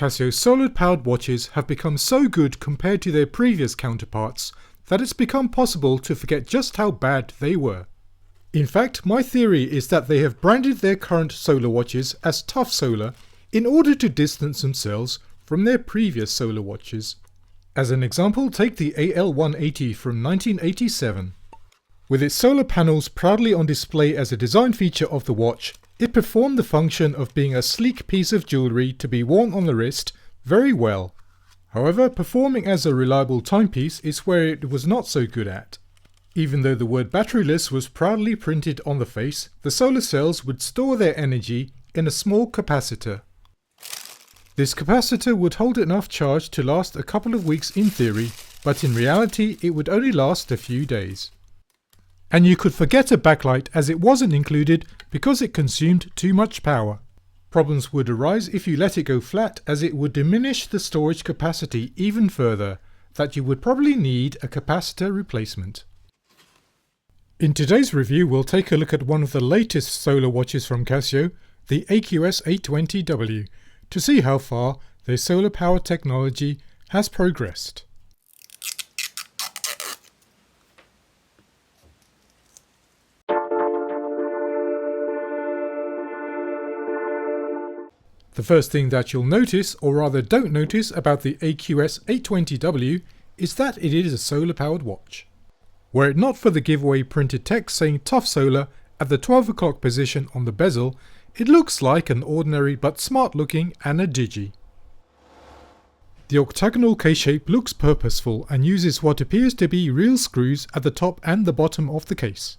Casio's solar-powered watches have become so good compared to their previous counterparts that it's become possible to forget just how bad they were. In fact, my theory is that they have branded their current solar watches as tough solar in order to distance themselves from their previous solar watches. As an example, take the AL180 from 1987. With its solar panels proudly on display as a design feature of the watch, it performed the function of being a sleek piece of jewellery to be worn on the wrist very well. However, performing as a reliable timepiece is where it was not so good at. Even though the word batteryless was proudly printed on the face, the solar cells would store their energy in a small capacitor. This capacitor would hold enough charge to last a couple of weeks in theory, but in reality it would only last a few days. And you could forget a backlight as it wasn't included because it consumed too much power. Problems would arise if you let it go flat, as it would diminish the storage capacity even further, that you would probably need a capacitor replacement. In today's review we'll take a look at one of the latest solar watches from Casio, the AQS820W, to see how far their solar power technology has progressed. The first thing that you'll notice, or rather don't notice, about the AQS820W is that it is a solar powered watch. Were it not for the giveaway printed text saying tough solar at the 12 o'clock position on the bezel, it looks like an ordinary but smart looking Ana-Digi. The octagonal case shape looks purposeful and uses what appears to be real screws at the top and the bottom of the case.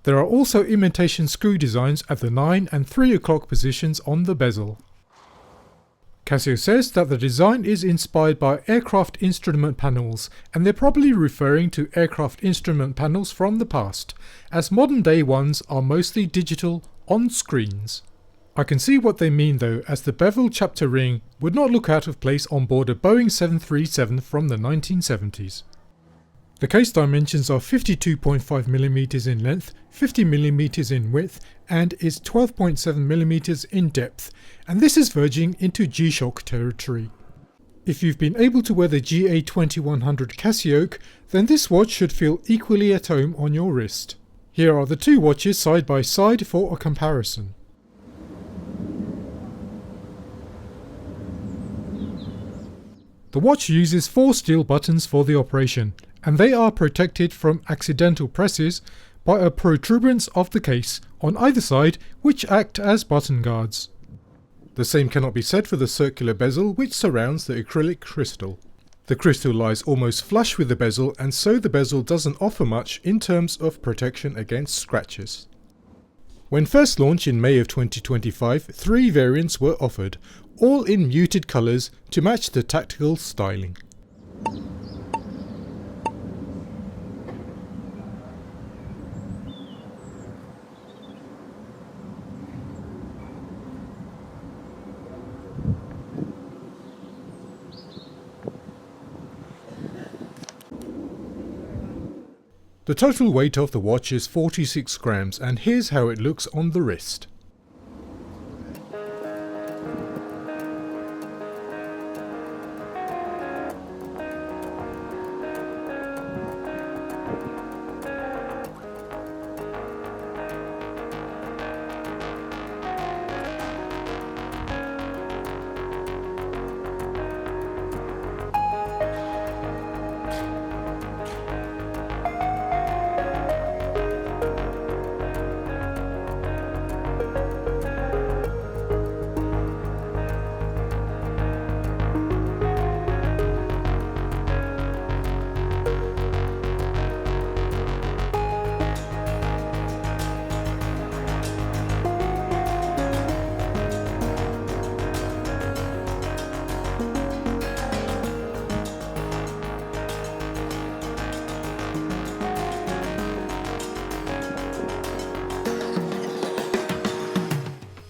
There are also imitation screw designs at the 9 and 3 o'clock positions on the bezel. Casio says that the design is inspired by aircraft instrument panels, and they're probably referring to aircraft instrument panels from the past, as modern day ones are mostly digital on screens. I can see what they mean though, as the bevel chapter ring would not look out of place on board a Boeing 737 from the 1970s. The case dimensions are 52.5mm in length, 50mm in width, and is 12.7mm in depth, and this is verging into G-Shock territory. If you've been able to wear the GA2100 Casio, then this watch should feel equally at home on your wrist. Here are the two watches side by side for a comparison. The watch uses 4 steel buttons for the operation, and they are protected from accidental presses by a protuberance of the case on either side, which act as button guards. The same cannot be said for the circular bezel which surrounds the acrylic crystal. The crystal lies almost flush with the bezel, and so the bezel doesn't offer much in terms of protection against scratches. When first launched in May of 2025, 3 variants were offered, all in muted colours to match the tactical styling. The total weight of the watch is 46 grams, and here's how it looks on the wrist.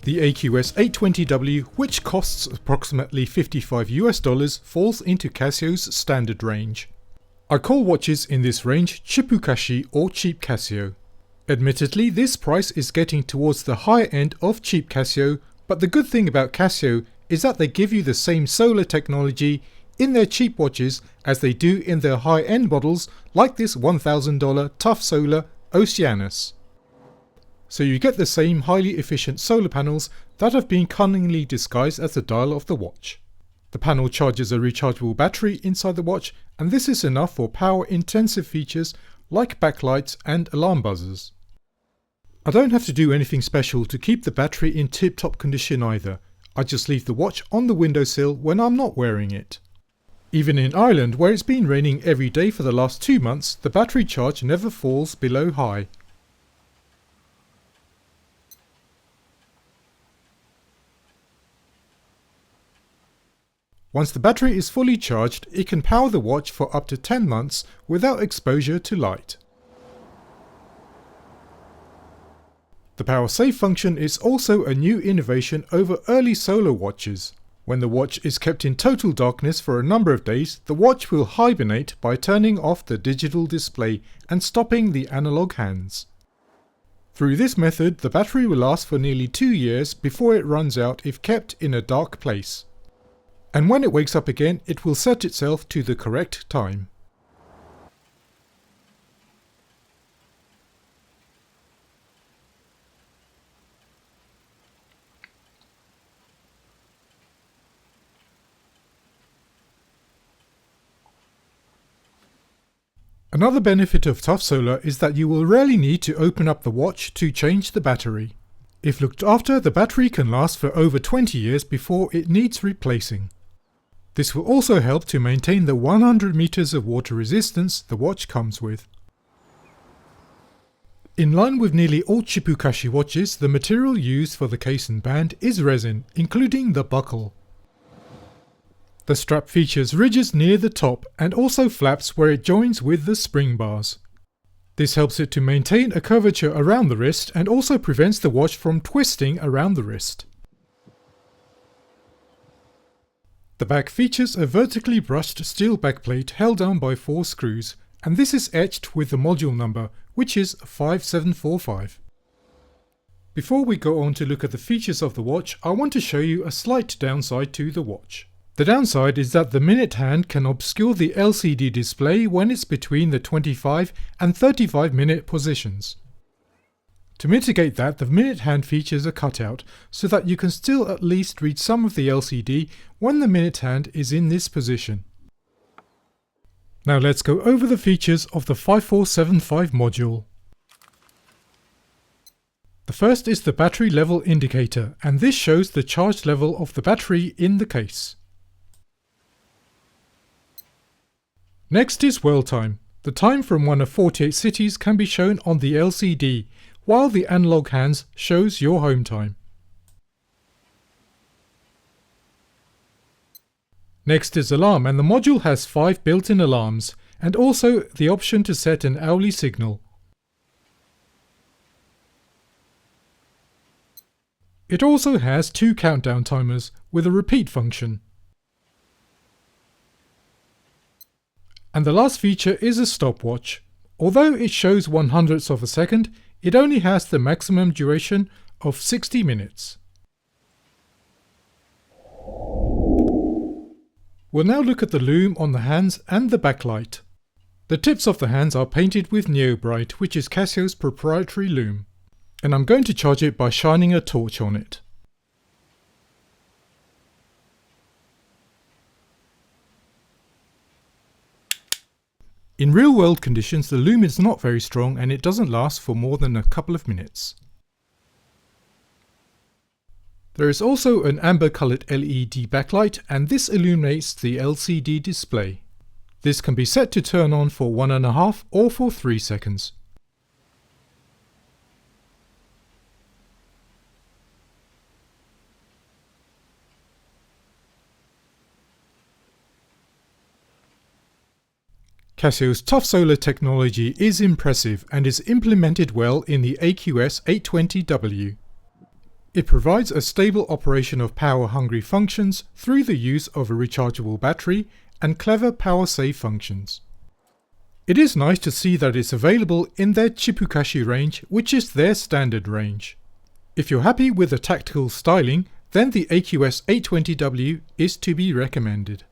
The AQS820W, which costs approximately $55 falls into Casio's standard range. I call watches in this range Chipukashi or cheap Casio. Admittedly, this price is getting towards the higher end of cheap Casio, but the good thing about Casio is that they give you the same solar technology in their cheap watches as they do in their high-end models like this $1,000 Tough Solar Oceanus. So you get the same highly efficient solar panels that have been cunningly disguised as the dial of the watch. The panel charges a rechargeable battery inside the watch, and this is enough for power-intensive features like backlights and alarm buzzers. I don't have to do anything special to keep the battery in tip-top condition either. I just leave the watch on the windowsill when I'm not wearing it. Even in Ireland, where it's been raining every day for the last 2 months, the battery charge never falls below high. Once the battery is fully charged, it can power the watch for up to 10 months without exposure to light. The power save function is also a new innovation over early solar watches. When the watch is kept in total darkness for a number of days, the watch will hibernate by turning off the digital display and stopping the analog hands. Through this method, the battery will last for nearly 2 years before it runs out if kept in a dark place. And when it wakes up again, it will set itself to the correct time. Another benefit of Tough Solar is that you will rarely need to open up the watch to change the battery. If looked after, the battery can last for over 20 years before it needs replacing. This will also help to maintain the 100 meters of water resistance the watch comes with. In line with nearly all Chipukashi watches, the material used for the case and band is resin, including the buckle. The strap features ridges near the top and also flaps where it joins with the spring bars. This helps it to maintain a curvature around the wrist and also prevents the watch from twisting around the wrist. The back features a vertically brushed steel backplate held down by 4 screws, and this is etched with the module number, which is 5745. Before we go on to look at the features of the watch, I want to show you a slight downside to the watch. The downside is that the minute hand can obscure the LCD display when it's between the 25 and 35 minute positions. To mitigate that, the minute hand features are cut out so that you can still at least read some of the LCD when the minute hand is in this position. Now let's go over the features of the 5475 module. The first is the battery level indicator, and this shows the charge level of the battery in the case. Next is world time. The time from one of 48 cities can be shown on the LCD, while the analog hands shows your home time. Next is alarm, and the module has 5 built-in alarms, and also the option to set an hourly signal. It also has 2 countdown timers with a repeat function. And the last feature is a stopwatch. Although it shows 1/100th of a second, it only has the maximum duration of 60 minutes. We'll now look at the loom on the hands and the backlight. The tips of the hands are painted with Neobrite, which is Casio's proprietary loom, and I'm going to charge it by shining a torch on it. In real-world conditions, the loom is not very strong and it doesn't last for more than a couple of minutes. There is also an amber-coloured LED backlight, and this illuminates the LCD display. This can be set to turn on for 1.5 or for 3 seconds. Casio's Tough Solar technology is impressive and is implemented well in the AQS820W. It provides a stable operation of power-hungry functions through the use of a rechargeable battery and clever power save functions. It is nice to see that it's available in their Chipukashi range, which is their standard range. If you're happy with the tactical styling, then the AQS820W is to be recommended.